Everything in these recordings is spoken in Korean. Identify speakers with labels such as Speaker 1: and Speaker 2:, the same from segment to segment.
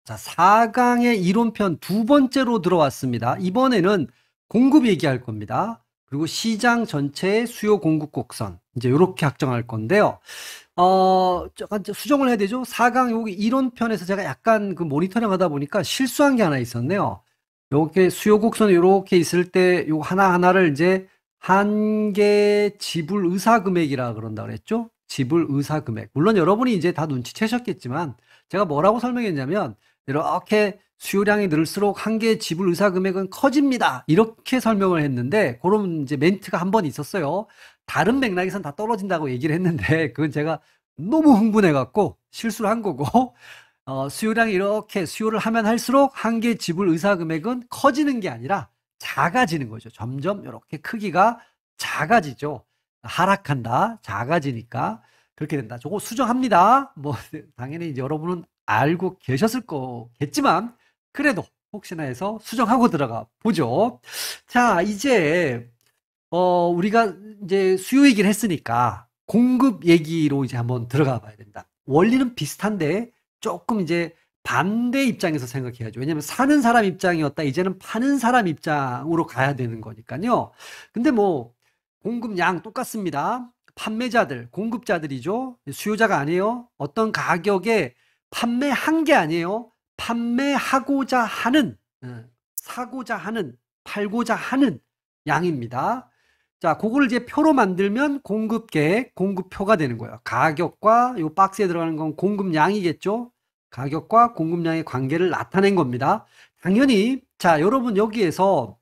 Speaker 1: 자, 4강의 이론편 두 번째로 들어왔습니다. 이번에는 공급 얘기할 겁니다. 그리고 시장 전체의 수요 공급 곡선. 이제 이렇게 확정할 건데요. 잠깐 이제 수정을 해야 되죠. 4강 여기 이론편에서 제가 약간 그 모니터링 하다 보니까 실수한 게 하나 있었네요. 요렇게 수요 곡선이 요렇게 있을 때 요 하나하나를 이제 한계 지불 의사 금액이라 그런다 그랬죠. 지불 의사 금액. 물론 여러분이 이제 다 눈치채셨겠지만 제가 뭐라고 설명했냐면 이렇게 수요량이 늘수록 한계 지불 의사 금액은 커집니다. 이렇게 설명을 했는데 그런 이제 멘트가 한 번 있었어요. 다른 맥락에선 다 떨어진다고 얘기를 했는데 그건 제가 너무 흥분해 갖고 실수를 한 거고 수요량이 이렇게 수요를 하면 할수록 한계 지불 의사 금액은 커지는 게 아니라 작아지는 거죠. 점점 이렇게 크기가 작아지죠. 하락한다. 작아지니까 그렇게 된다. 저거 수정합니다. 뭐 당연히 이제 여러분은 알고 계셨을 거겠지만 그래도 혹시나 해서 수정하고 들어가 보죠. 자, 이제 우리가 이제 수요 얘기를 했으니까 공급 얘기로 이제 한번 들어가 봐야 된다. 원리는 비슷한데 조금 이제 반대 입장에서 생각해야죠. 왜냐면 사는 사람 입장이었다. 이제는 파는 사람 입장으로 가야 되는 거니까요. 근데 뭐 공급량 똑같습니다. 판매자들, 공급자들이죠. 수요자가 아니에요. 어떤 가격에 판매한 게 아니에요. 판매하고자 하는, 사고자 하는, 팔고자 하는 양입니다. 자, 그거를 이제 표로 만들면 공급계획, 공급표가 되는 거예요. 가격과 이 박스에 들어가는 건 공급량이겠죠. 가격과 공급량의 관계를 나타낸 겁니다. 당연히 자, 여러분 여기에서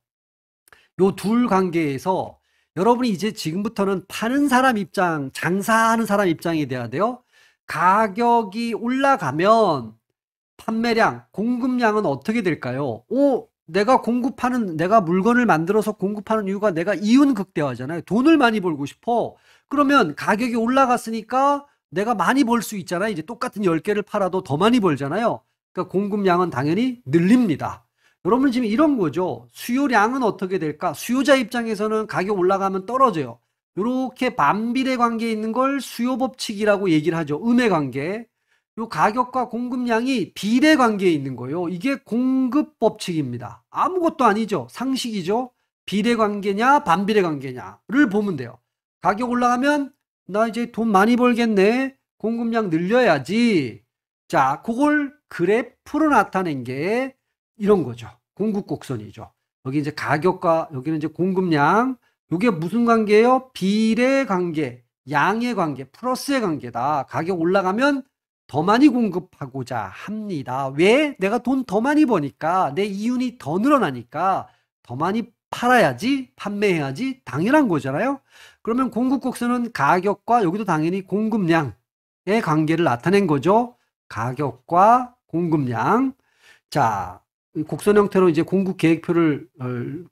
Speaker 1: 요 둘 관계에서 여러분이 이제 지금부터는 파는 사람 입장, 장사하는 사람 입장이 돼야 돼요. 가격이 올라가면 판매량, 공급량은 어떻게 될까요? 내가 물건을 만들어서 공급하는 이유가 내가 이윤 극대화잖아요. 돈을 많이 벌고 싶어. 그러면 가격이 올라갔으니까 내가 많이 벌 수 있잖아요. 이제 똑같은 10개를 팔아도 더 많이 벌잖아요. 그러니까 공급량은 당연히 늘립니다. 여러분 지금 이런 거죠. 수요량은 어떻게 될까? 수요자 입장에서는 가격 올라가면 떨어져요. 이렇게 반비례 관계에 있는 걸 수요 법칙이라고 얘기를 하죠. 음의 관계. 요 가격과 공급량이 비례 관계에 있는 거예요. 이게 공급 법칙입니다. 아무것도 아니죠. 상식이죠. 비례 관계냐 반비례 관계냐를 보면 돼요. 가격 올라가면 나 이제 돈 많이 벌겠네. 공급량 늘려야지. 자, 그걸 그래프로 나타낸 게 이런 거죠. 공급 곡선이죠. 여기 이제 가격과 여기는 이제 공급량. 이게 무슨 관계예요? 비례 관계, 양의 관계, 플러스의 관계다. 가격 올라가면 더 많이 공급하고자 합니다. 왜? 내가 돈 더 많이 버니까 내 이윤이 더 늘어나니까 더 많이 팔아야지, 판매해야지 당연한 거잖아요. 그러면 공급 곡선은 가격과 여기도 당연히 공급량의 관계를 나타낸 거죠. 가격과 공급량. 자, 곡선 형태로 이제 공급 계획표를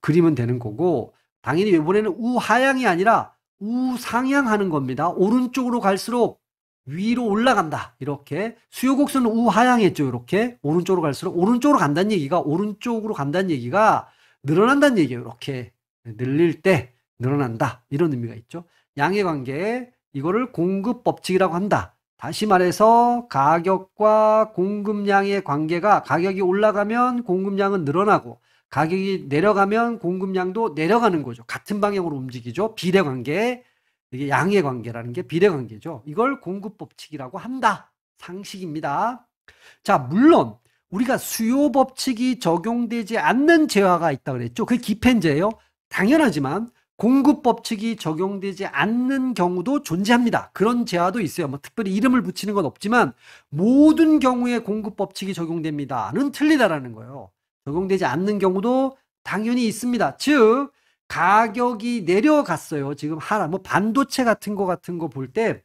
Speaker 1: 그리면 되는 거고 당연히 이번에는 우하향이 아니라 우상향하는 겁니다. 오른쪽으로 갈수록 위로 올라간다. 이렇게 수요 곡선은 우하향했죠. 이렇게 오른쪽으로 갈수록 오른쪽으로 간다는 얘기가 늘어난다는 얘기예요. 이렇게 늘릴 때 늘어난다. 이런 의미가 있죠. 양의 관계 이거를 공급 법칙이라고 한다. 다시 말해서 가격과 공급량의 관계가 가격이 올라가면 공급량은 늘어나고 가격이 내려가면 공급량도 내려가는 거죠. 같은 방향으로 움직이죠. 비례 관계. 이게 양의 관계라는 게 비례 관계죠. 이걸 공급 법칙이라고 한다. 상식입니다. 자, 물론 우리가 수요 법칙이 적용되지 않는 재화가 있다 그랬죠. 그게 기펜제예요. 당연하지만 공급 법칙이 적용되지 않는 경우도 존재합니다. 그런 재화도 있어요. 뭐 특별히 이름을 붙이는 건 없지만 모든 경우에 공급 법칙이 적용됩니다는 틀리다라는 거예요. 적용되지 않는 경우도 당연히 있습니다. 즉 가격이 내려갔어요. 지금 뭐 반도체 같은 거 볼 때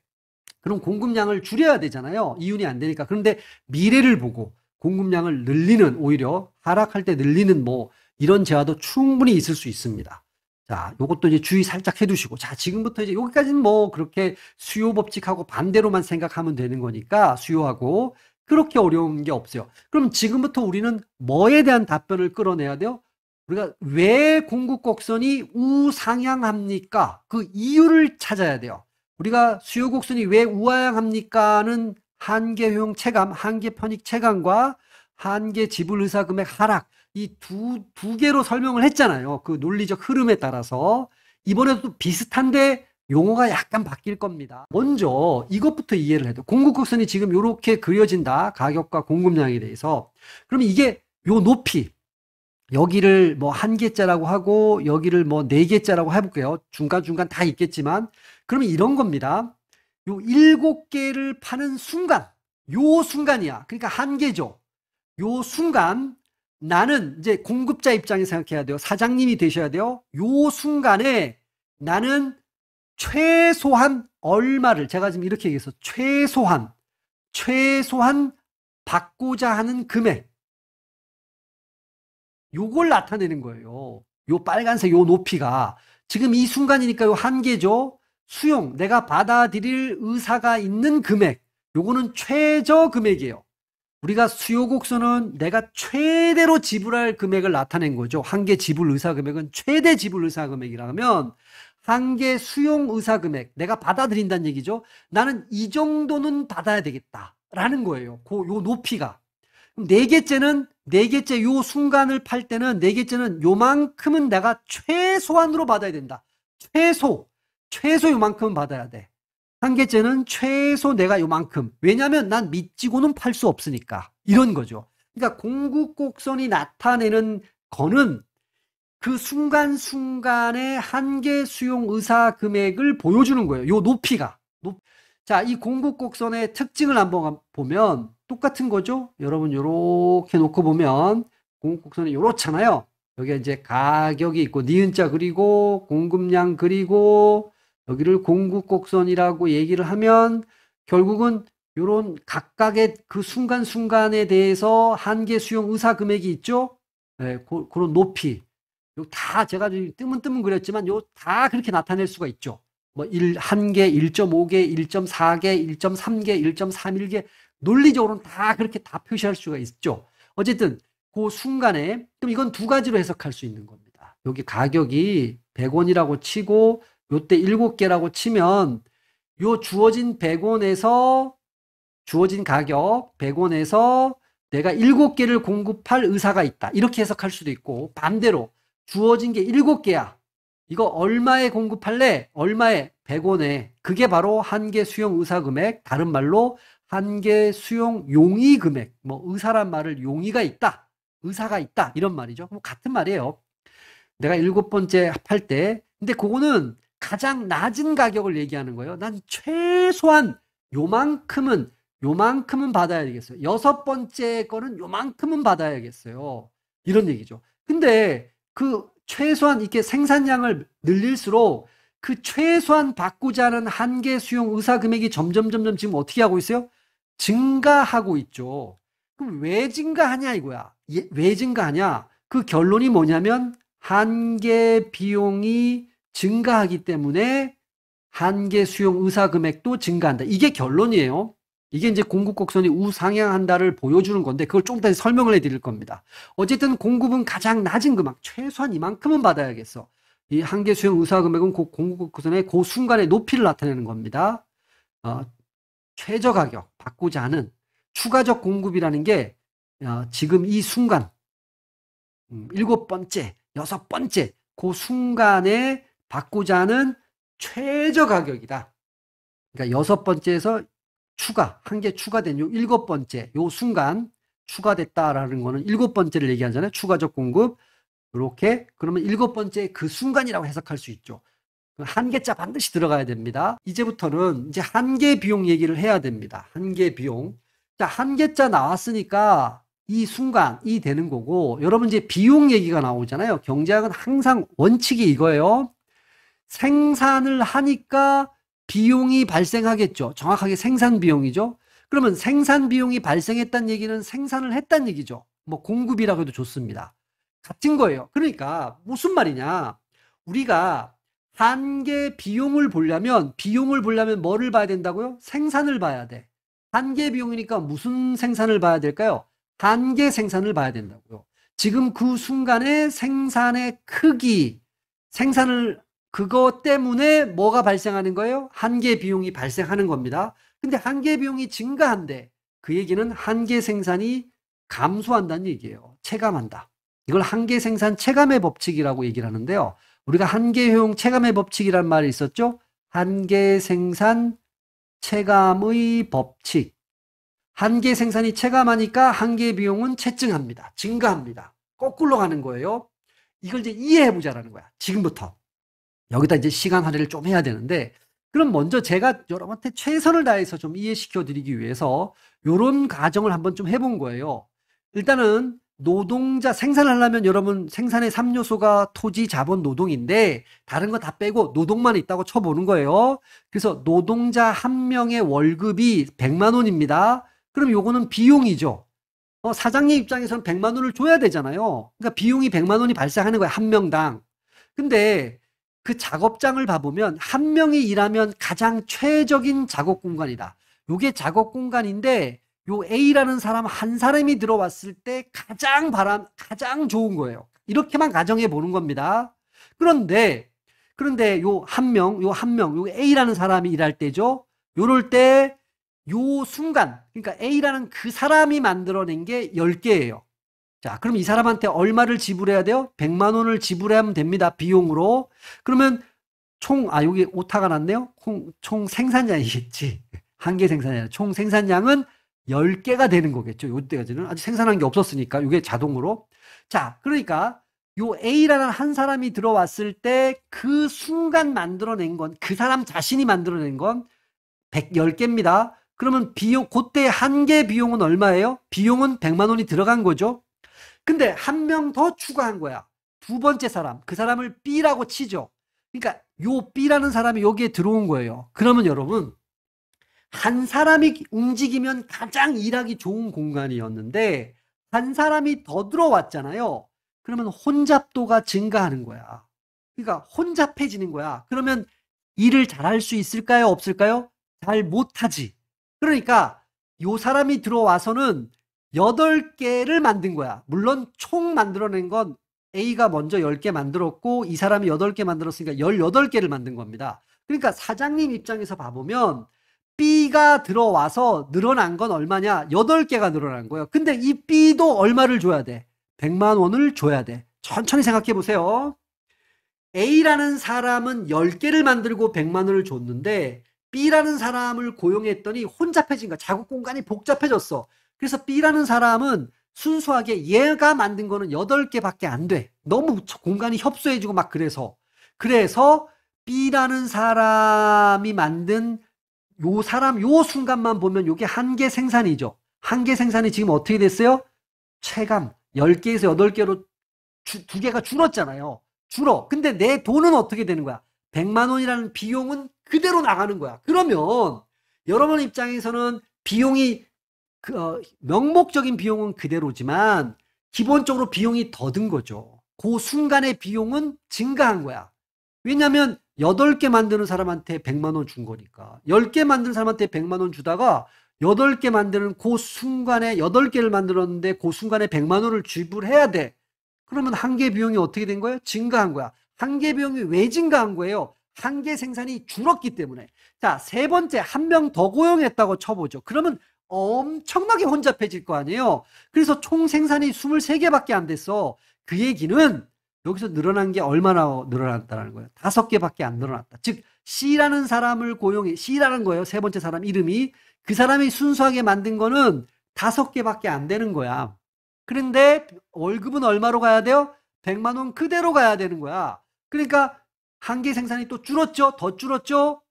Speaker 1: 그럼 공급량을 줄여야 되잖아요. 이윤이 안 되니까. 그런데 미래를 보고 공급량을 늘리는 오히려 하락할 때 늘리는 뭐 이런 재화도 충분히 있을 수 있습니다. 자, 요것도 이제 주의 살짝 해두시고. 자, 지금부터 이제 여기까지는 뭐 그렇게 수요 법칙하고 반대로만 생각하면 되는 거니까 수요하고 그렇게 어려운 게 없어요. 그럼 지금부터 우리는 뭐에 대한 답변을 끌어내야 돼요? 우리가 왜 공급 곡선이 우상향합니까? 그 이유를 찾아야 돼요. 우리가 수요 곡선이 왜 우하향합니까는 한계 효용 체감, 한계 편익 체감과 한계 지불 의사 금액 하락. 이 두 개로 설명을 했잖아요. 그 논리적 흐름에 따라서. 이번에도 또 비슷한데 용어가 약간 바뀔 겁니다. 먼저 이것부터 이해를 해도 공급곡선이 지금 이렇게 그려진다. 가격과 공급량에 대해서. 그러면 이게 요 높이 여기를 뭐 한 개짜라고 하고 여기를 뭐 네 개짜라고 해볼게요. 중간중간 다 있겠지만 그러면 이런 겁니다. 요 일곱 개를 파는 순간 요 순간이야. 그러니까 한 개죠. 요 순간 나는 이제 공급자 입장에 생각해야 돼요. 사장님이 되셔야 돼요. 요 순간에 나는 최소한 얼마를 제가 지금 이렇게 얘기해서 최소한 받고자 하는 금액 요걸 나타내는 거예요. 요 빨간색 요 높이가 지금 이 순간이니까 요 한계죠. 수용 내가 받아들일 의사가 있는 금액 요거는 최저 금액이에요. 우리가 수요 곡선은 내가 최대로 지불할 금액을 나타낸 거죠. 한계 지불 의사 금액은 최대 지불 의사 금액이라면 한계 수용 의사 금액 내가 받아들인다는 얘기죠. 나는 이 정도는 받아야 되겠다라는 거예요. 요 높이가. 네 개째 요 순간을 팔 때는 네 개째는 요만큼은 내가 최소한으로 받아야 된다. 최소 요만큼은 받아야 돼. 한 개째는 최소 내가 요만큼. 왜냐하면 난 미치고는 팔 수 없으니까. 이런 거죠. 그러니까 공급곡선이 나타내는 거는 그 순간순간의 한계 수용 의사 금액을 보여주는 거예요. 요 높이가. 자, 이 공급곡선의 특징을 한번 보면 똑같은 거죠. 여러분 이렇게 놓고 보면 공급곡선이 이렇잖아요. 여기 이제 가격이 있고 니은자 그리고 공급량 그리고 여기를 공급곡선이라고 얘기를 하면 결국은 이런 각각의 그 순간순간에 대해서 한계 수용 의사 금액이 있죠. 네, 그런 높이. 요 다 제가 뜨문뜨문 그렸지만 요 다 그렇게 나타낼 수가 있죠. 뭐 1개, 1.5개, 1.4개, 1.3개, 1.31개 논리적으로는 다 그렇게 다 표시할 수가 있죠. 어쨌든 그 순간에 그럼 이건 두 가지로 해석할 수 있는 겁니다. 여기 가격이 100원이라고 치고 요때 7개라고 치면 요 주어진 100원에서 주어진 가격 100원에서 내가 7개를 공급할 의사가 있다. 이렇게 해석할 수도 있고 반대로 주어진 게 7개야. 이거 얼마에 공급할래? 얼마에? 100원에. 그게 바로 한계 수용 의사 금액. 다른 말로 한계 수용 용의 금액. 뭐 의사란 말을 용의가 있다. 의사가 있다. 이런 말이죠. 뭐 같은 말이에요. 내가 7번째 팔 때. 근데 그거는 가장 낮은 가격을 얘기하는 거예요. 난 최소한 요만큼은 받아야 되겠어요. 6번째 거는 요만큼은 받아야겠어요. 이런 얘기죠. 근데 그 최소한 이렇게 생산량을 늘릴수록 그 최소한 받고자 하는 한계 수용 의사 금액이 점점 지금 어떻게 하고 있어요? 증가하고 있죠. 그럼 왜 증가하냐 이거야. 왜 증가하냐? 그 결론이 뭐냐면 한계 비용이 증가하기 때문에 한계 수용 의사 금액도 증가한다. 이게 결론이에요. 이게 이제 공급곡선이 우상향한다를 보여주는 건데 그걸 좀 더 설명을 해드릴 겁니다. 어쨌든 공급은 가장 낮은 금액 최소한 이만큼은 받아야겠어. 이 한계 수용 의사 금액은 그 공급곡선의 그 순간의 높이를 나타내는 겁니다. 최저 가격 받고자 하는 추가적 공급이라는 게 지금 이 순간 7번째, 6번째 그 순간에 받고자 하는 최저 가격이다. 그러니까 6번째에서 한 개 추가된 요 7번째 요 순간 추가됐다라는 거는 7번째를 얘기하잖아요. 추가적 공급. 이렇게 그러면 7번째 그 순간이라고 해석할 수 있죠. 한 개자 반드시 들어가야 됩니다. 이제부터는 이제 한계 비용 얘기를 해야 됩니다. 한계 비용. 자, 한 개자 나왔으니까 이 순간이 되는 거고 여러분 이제 비용 얘기가 나오잖아요. 경제학은 항상 원칙이 이거예요. 생산을 하니까 비용이 발생하겠죠. 정확하게 생산 비용이죠. 그러면 생산 비용이 발생했다는 얘기는 생산을 했다는 얘기죠. 뭐 공급이라고 해도 좋습니다. 같은 거예요. 그러니까 무슨 말이냐. 우리가 한계 비용을 보려면 뭐를 봐야 된다고요? 생산을 봐야 돼. 한계 비용이니까 무슨 생산을 봐야 될까요? 한계 생산을 봐야 된다고요. 지금 그 순간에 생산의 크기, 그것 때문에 뭐가 발생하는 거예요? 한계 비용이 발생하는 겁니다. 근데 한계 비용이 증가한대. 그 얘기는 한계 생산이 감소한다는 얘기예요. 체감한다. 이걸 한계 생산 체감의 법칙이라고 얘기를 하는데요. 우리가 한계 효용 체감의 법칙이란 말이 있었죠. 한계 생산 체감의 법칙. 한계 생산이 체감하니까 한계 비용은 채증합니다. 증가합니다. 거꾸로 가는 거예요. 이걸 이제 이해해보자라는 거야. 지금부터. 여기다 이제 시간 할애를 좀 해야 되는데, 그럼 먼저 제가 여러분한테 최선을 다해서 좀 이해시켜 드리기 위해서 요런 가정을 한번 좀 해본 거예요. 일단은 노동자 생산하려면 여러분 생산의 3요소가 토지, 자본, 노동인데 다른 거 다 빼고 노동만 있다고 쳐보는 거예요. 그래서 노동자 한 명의 월급이 100만 원입니다. 그럼 요거는 비용이죠. 사장님 입장에서는 100만 원을 줘야 되잖아요. 그러니까 비용이 100만 원이 발생하는 거야, 한 명당. 근데 그 작업장을 봐보면 한 명이 일하면 가장 최적인 작업 공간이다. 요게 작업 공간인데 요 A라는 사람 한 사람이 들어왔을 때 가장 좋은 거예요. 이렇게만 가정해 보는 겁니다. 그런데 요 A라는 사람이 일할 때죠. 요럴 때 요 순간, 그러니까 A라는 그 사람이 만들어낸 게 10개예요. 자, 그럼 이 사람한테 얼마를 지불해야 돼요? 100만 원을 지불하면 됩니다. 비용으로. 그러면 여기 오타가 났네요. 총 생산량이겠지. 한계 생산량이 아니라 총 생산량은 10개가 되는 거겠죠. 요때까지는 아직 생산한 게 없었으니까 이게 자동으로. 자, 그러니까 요 A라는 한 사람이 들어왔을 때 그 순간 만들어낸 건, 그 사람 자신이 만들어낸 건 110개입니다. 그러면 비용, 그때 한계 비용은 얼마예요? 비용은 100만 원이 들어간 거죠. 근데 한 명 더 추가한 거야. 두 번째 사람. 그 사람을 B라고 치죠. 그러니까 요 B라는 사람이 여기에 들어온 거예요. 그러면 여러분, 한 사람이 움직이면 가장 일하기 좋은 공간이었는데 한 사람이 더 들어왔잖아요. 그러면 혼잡도가 증가하는 거야. 그러니까 혼잡해지는 거야. 그러면 일을 잘할 수 있을까요? 없을까요? 잘 못하지. 그러니까 요 사람이 들어와서는 8개를 만든 거야. 물론 총 만들어낸 건 A가 먼저 10개 만들었고 이 사람이 8개 만들었으니까 18개를 만든 겁니다. 그러니까 사장님 입장에서 봐보면 B가 들어와서 늘어난 건 얼마냐? 8개가 늘어난 거예요. 근데 이 B도 얼마를 줘야 돼? 100만 원을 줘야 돼. 천천히 생각해 보세요. A라는 사람은 10개를 만들고 100만 원을 줬는데 B라는 사람을 고용했더니 혼잡해진 거야. 작업 공간이 복잡해졌어. 그래서 B라는 사람은 순수하게 얘가 만든 거는 8개밖에 안 돼. 너무 공간이 협소해지고 막 그래서 B라는 사람이 만든 요 순간만 보면 요게 한계 생산이죠. 한계 생산이 지금 어떻게 됐어요? 체감 10개에서 8개로 2개가 줄었잖아요. 줄어. 근데 내 돈은 어떻게 되는 거야? 100만 원이라는 비용은 그대로 나가는 거야. 그러면 여러분 입장에서는 비용이 명목적인 비용은 그대로지만 기본적으로 비용이 더 든 거죠. 그 순간의 비용은 증가한 거야. 왜냐하면 8개 만드는 사람한테 100만 원 준 거니까. 10개 만드는 사람한테 100만 원 주다가 8개 만드는 그 순간에 8개를 만들었는데 그 순간에 100만 원을 지불해야 돼. 그러면 한계 비용이 어떻게 된 거예요? 증가한 거야. 한계 비용이 왜 증가한 거예요? 한계 생산이 줄었기 때문에. 자, 세 번째, 한 명 더 고용했다고 쳐보죠. 그러면 엄청나게 혼잡해질 거 아니에요. 그래서 총 생산이 23개밖에 안 됐어. 그 얘기는 여기서 늘어난 게 얼마나 늘어났다는 거예요? 5개밖에 안 늘어났다. 즉 C라는 사람을 고용해, C라는 거예요. 세 번째 사람 이름이. 그 사람이 순수하게 만든 거는 5개밖에 안 되는 거야. 그런데 월급은 얼마로 가야 돼요? 100만 원 그대로 가야 되는 거야. 그러니까 한계 생산이 또 줄었죠? 더 줄었죠?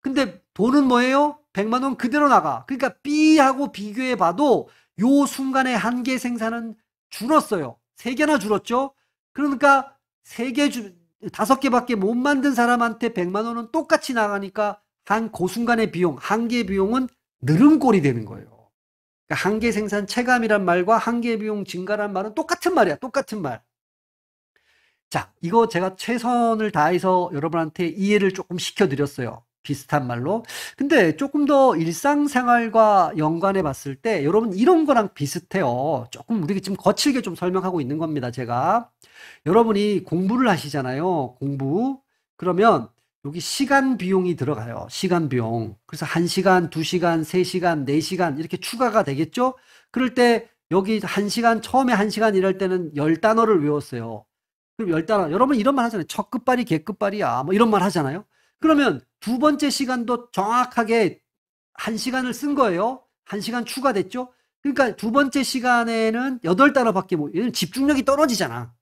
Speaker 1: 근데 돈은 뭐예요? 100만 원 그대로 나가. 그러니까 B하고 비교해 봐도 요 순간에 한계 생산은 줄었어요. 3개나 줄었죠? 그러니까 5개밖에 못 만든 사람한테 100만 원은 똑같이 나가니까 그 순간의 비용, 한계 비용은 늘은 꼴이 되는 거예요. 그러니까 한계 생산 체감이란 말과 한계 비용 증가란 말은 똑같은 말이야. 똑같은 말. 자, 이거 제가 최선을 다해서 여러분한테 이해를 조금 시켜드렸어요. 비슷한 말로. 근데 조금 더 일상생활과 연관해 봤을 때 여러분 이런 거랑 비슷해요. 조금 우리가 지금 거칠게 좀 설명하고 있는 겁니다. 제가. 여러분이 공부를 하시잖아요. 공부. 그러면 여기 시간 비용이 들어가요. 시간 비용. 그래서 1시간, 2시간, 3시간, 4시간 이렇게 추가가 되겠죠? 그럴 때 여기 1시간, 처음에 1시간 일할 때는 10단어를 외웠어요. 그럼 10단어. 여러분 이런 말 하잖아요. 첫 끝발이 개 끝발이야. 뭐 이런 말 하잖아요. 그러면 두 번째 시간도 정확하게 1시간을 쓴 거예요. 1시간 추가됐죠? 그러니까 두 번째 시간에는 8단어밖에 못, 얘는 집중력이 떨어지잖아.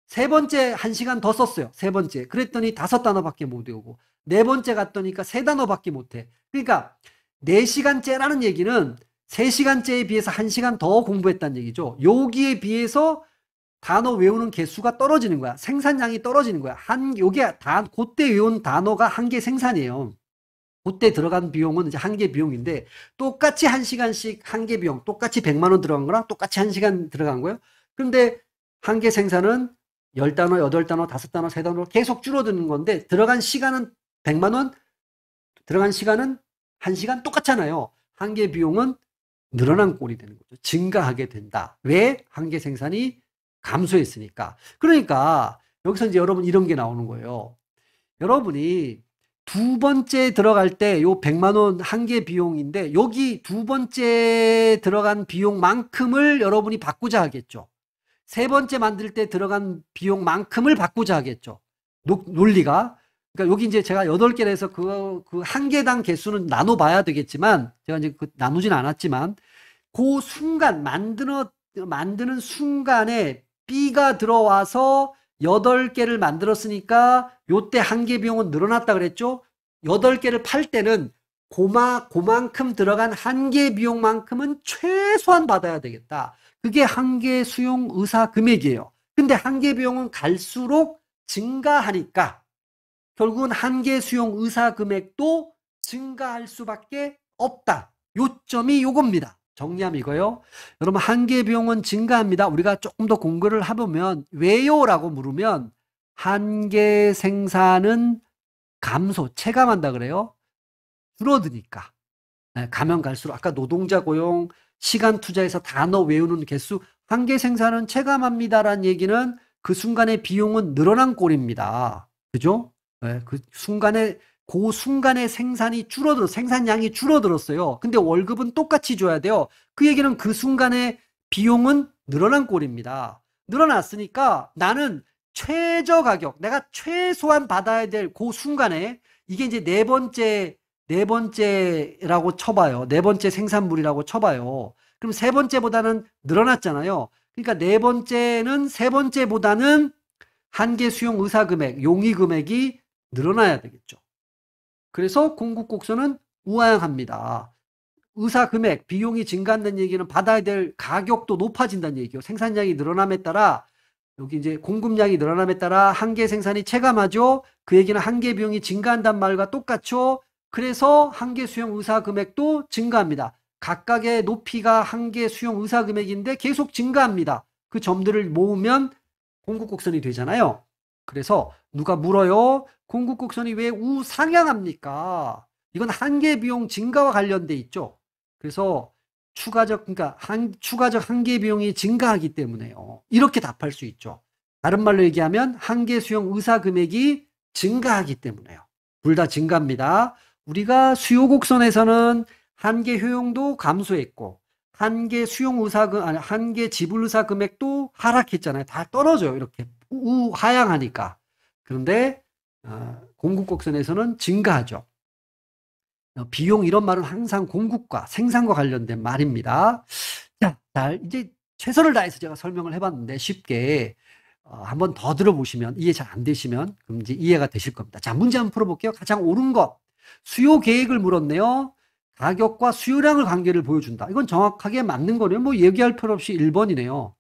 Speaker 1: 세 번째 1시간 더 썼어요. 세 번째. 그랬더니 5단어밖에 못 외우고. 네 번째 갔더니까 3단어밖에 못 해. 그러니까 4시간째라는 얘기는 3시간째에 비해서 1시간 더 공부했다는 얘기죠. 여기에 비해서 단어 외우는 개수가 떨어지는 거야. 생산량이 떨어지는 거야. 요게 그때 외운 단어가 한 개 생산이에요. 그때 들어간 비용은 이제 한 개 비용인데, 똑같이 1시간씩 한 개 비용, 똑같이 100만 원 들어간 거랑 똑같이 1시간 들어간 거예요. 그런데 한 개 생산은 10단어, 8단어, 5단어, 3단어 계속 줄어드는 건데, 들어간 시간은 100만 원, 들어간 시간은 1시간 똑같잖아요. 한 개 비용은 늘어난 꼴이 되는 거죠. 증가하게 된다. 왜? 한 개 생산이 감소했으니까. 그러니까 여기서 이제 여러분 이런 게 나오는 거예요. 여러분이 두 번째 들어갈 때 요 100만 원 한 개 비용인데, 여기 두 번째 들어간 비용만큼을 여러분이 바꾸자 하겠죠. 세 번째 만들 때 들어간 비용만큼을 바꾸자 하겠죠. 논리가. 그러니까 여기 이제 제가 8개를 해서 그 한 개당 개수는 나눠봐야 되겠지만, 제가 이제 나누진 않았지만, 그 순간, 만드는 순간에 B가 들어와서 8개를 만들었으니까 요때 한 개 비용은 늘어났다 그랬죠? 8개를 팔 때는 그만큼 들어간 한 개 비용만큼은 최소한 받아야 되겠다. 그게 한 개 수용 의사 금액이에요. 근데 한 개 비용은 갈수록 증가하니까 결국은 한 개 수용 의사 금액도 증가할 수밖에 없다. 요점이 요겁니다. 정리하면 이거요. 여러분 한 개 비용은 증가합니다. 우리가 조금 더 공부를 해보면 왜요? 라고 물으면 한 개 생산은 체감한다 그래요. 줄어드니까. 가면 갈수록 아까 노동자 고용, 시간 투자해서 단어 외우는 개수 한 개 생산은 체감합니다라는 얘기는 그 순간의 비용은 늘어난 꼴입니다. 그죠? 그 순간에 생산량이 줄어들었어요. 근데 월급은 똑같이 줘야 돼요. 그 얘기는 그 순간에 비용은 늘어난 꼴입니다. 늘어났으니까 나는 최저 가격, 내가 최소한 받아야 될 그 순간에, 이게 이제 네 번째라고 쳐봐요. 네 번째 생산물이라고 쳐봐요. 그럼 세 번째보다는 늘어났잖아요. 그러니까 네 번째는 세 번째보다는 한 개 수용 의사 금액, 용의 금액이 늘어나야 되겠죠. 그래서 공급곡선은 우하향합니다. 의사 금액, 비용이 증가한다는 얘기는 받아야 될 가격도 높아진다는 얘기예요. 생산량이 늘어남에 따라, 여기 이제 공급량이 늘어남에 따라 한 개 생산이 체감하죠. 그 얘기는 한 개 비용이 증가한다는 말과 똑같죠. 그래서 한 개 수용 의사 금액도 증가합니다. 각각의 높이가 한 개 수용 의사 금액인데 계속 증가합니다. 그 점들을 모으면 공급곡선이 되잖아요. 그래서 누가 물어요? 공급곡선이 왜 우상향합니까? 이건 한 개 비용 증가와 관련돼 있죠. 그래서 추가적 한 개 비용이 증가하기 때문에요. 이렇게 답할 수 있죠. 다른 말로 얘기하면 한 개 수용 의사 금액이 증가하기 때문에요. 둘 다 증가합니다. 우리가 수요 곡선에서는 한 개 효용도 감소했고, 한 개 지불 의사 금액도 하락했잖아요. 다 떨어져요. 이렇게 우하향하니까. 그런데 공급곡선에서는 증가하죠. 비용 이런 말은 항상 공급과 생산과 관련된 말입니다. 자, 이제 최선을 다해서 제가 설명을 해봤는데 쉽게 한번 더 들어보시면, 이해 잘 안 되시면 그럼 이제 이해가 되실 겁니다. 자, 문제 한번 풀어볼게요. 가장 옳은 것. 수요 계획을 물었네요. 가격과 수요량을 관계를 보여준다. 이건 정확하게 맞는 거네요. 뭐 얘기할 필요 없이 1번이네요.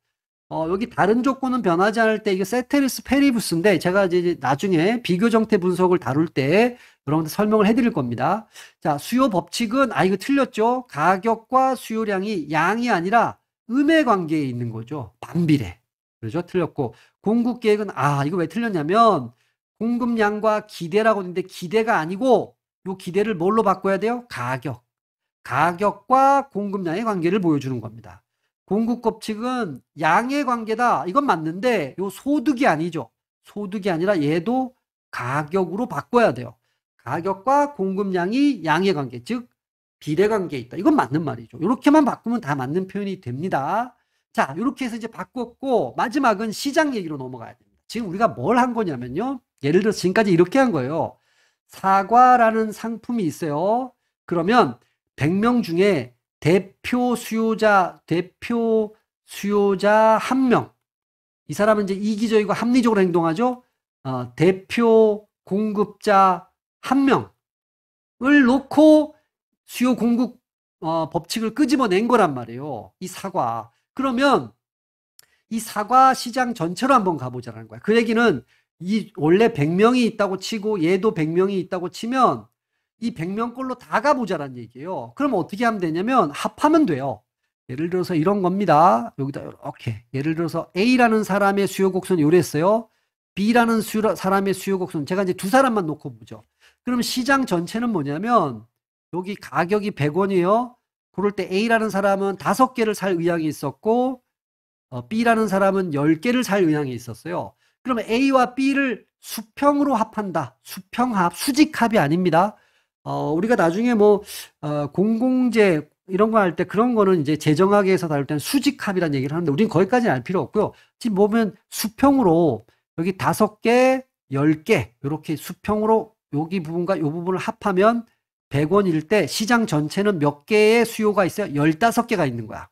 Speaker 1: 여기 다른 조건은 변하지 않을 때 이게 세테리스 페리부스인데, 제가 이제 나중에 비교 정태 분석을 다룰 때 여러분들 설명을 해드릴 겁니다. 자, 수요 법칙은, 이거 틀렸죠? 가격과 수요량이 양이 아니라 음의 관계에 있는 거죠. 반비례. 그렇죠? 틀렸고, 공급 계획은, 이거 왜 틀렸냐면, 공급량과 기대라고 했는데 기대가 아니고, 요 기대를 뭘로 바꿔야 돼요? 가격과 공급량의 관계를 보여주는 겁니다. 공급 법칙은 양의 관계다. 이건 맞는데 요 소득이 아니죠. 소득이 아니라 얘도 가격으로 바꿔야 돼요. 가격과 공급량이 양의 관계, 즉 비례 관계에 있다. 이건 맞는 말이죠. 이렇게만 바꾸면 다 맞는 표현이 됩니다. 자, 이렇게 해서 이제 바꿨고, 마지막은 시장 얘기로 넘어가야 됩니다. 지금 우리가 뭘 한 거냐면요. 예를 들어서 지금까지 이렇게 한 거예요. 사과라는 상품이 있어요. 그러면 100명 중에 대표 수요자 1명. 이 사람은 이제 이기적이고 합리적으로 행동하죠. 대표 공급자 1명을 놓고 수요 공급 법칙을 끄집어낸 거란 말이에요. 이 사과. 그러면 이 사과 시장 전체로 한번 가보자는 거야. 그 얘기는 이 원래 100명이 있다고 치고 얘도 100명이 있다고 치면 이 100명 걸로 다 가보자는 얘기예요. 그럼 어떻게 하면 되냐면 합하면 돼요. 예를 들어서 이런 겁니다. 여기다 이렇게 예를 들어서 A라는 사람의 수요 곡선이 요랬어요. B라는 사람의 수요 곡선 제가 이제 두 사람만 놓고 보죠. 그럼 시장 전체는 뭐냐면 여기 가격이 100원이에요. 그럴 때 A라는 사람은 5개를 살 의향이 있었고 B라는 사람은 10개를 살 의향이 있었어요. 그러면 A와 B를 수평으로 합한다. 수평합, 수직합이 아닙니다. 우리가 나중에 뭐 공공재 이런 거 할 때 그런 거는 이제 재정학에서 다룰 때는 수직합이라는 얘기를 하는데 우린 거기까지는 알 필요 없고요. 지금 보면 수평으로 여기 5개, 10개 이렇게 수평으로 여기 부분과 이 부분을 합하면 100원일 때 시장 전체는 몇 개의 수요가 있어요? 15개가 있는 거야.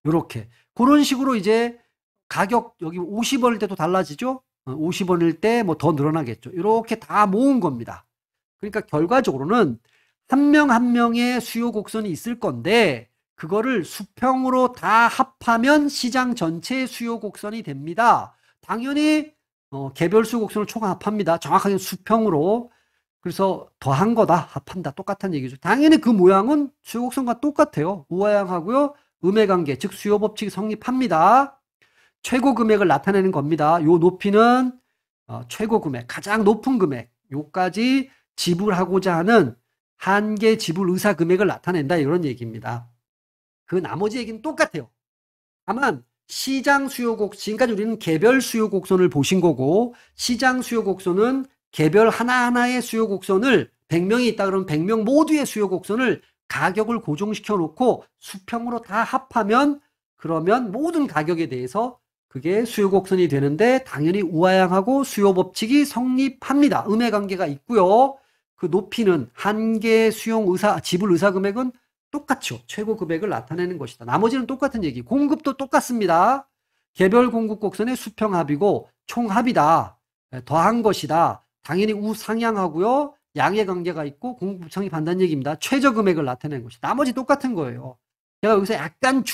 Speaker 1: 이렇게. 그런 식으로 이제 가격 여기 50원일 때도 달라지죠? 50원일 때 뭐 더 늘어나겠죠. 이렇게 다 모은 겁니다. 그러니까 결과적으로는 한 명 한 명의 수요 곡선이 있을 건데 그거를 수평으로 다 합하면 시장 전체의 수요 곡선이 됩니다. 당연히 개별 수요 곡선을 총합합니다. 정확하게 수평으로. 그래서 더한 거다. 합한다. 똑같은 얘기죠. 당연히 그 모양은 수요 곡선과 똑같아요. 우하향하고요. 음의 관계, 즉 수요 법칙이 성립합니다. 최고 금액을 나타내는 겁니다. 요 높이는 최고 금액, 가장 높은 금액, 요까지 지불하고자 하는 한계 지불 의사 금액을 나타낸다 이런 얘기입니다. 그 나머지 얘기는 똑같아요. 다만 시장 수요 곡선, 지금까지 우리는 개별 수요 곡선을 보신 거고 시장 수요 곡선은 개별 하나하나의 수요 곡선을 100명이 있다 그러면 100명 모두의 수요 곡선을 가격을 고정시켜 놓고 수평으로 다 합하면 그러면 모든 가격에 대해서 그게 수요 곡선이 되는데 당연히 우하향하고 수요 법칙이 성립합니다. 음의 관계가 있고요. 그 높이는 한계 수용 의사 지불 의사 금액은 똑같죠. 최고 금액을 나타내는 것이다. 나머지는 똑같은 얘기. 공급도 똑같습니다. 개별 공급 곡선의 수평합이고 총합이다. 더한 것이다. 당연히 우상향하고요. 양의 관계가 있고 공급 성립한다는 얘기입니다. 최저 금액을 나타내는 것이다. 나머지 똑같은 거예요. 제가 여기서 약간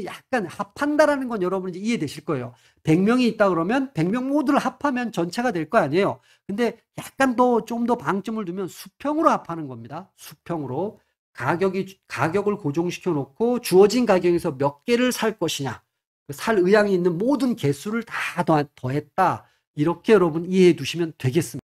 Speaker 1: 약간 합한다라는 건 여러분이 이해되실 거예요. 100명이 있다 그러면 100명 모두를 합하면 전체가 될 거 아니에요. 근데 약간 좀 더 방점을 두면 수평으로 합하는 겁니다. 수평으로. 가격을 고정시켜 놓고 주어진 가격에서 몇 개를 살 것이냐. 살 의향이 있는 모든 개수를 다 더했다. 이렇게 여러분 이해해 두시면 되겠습니다.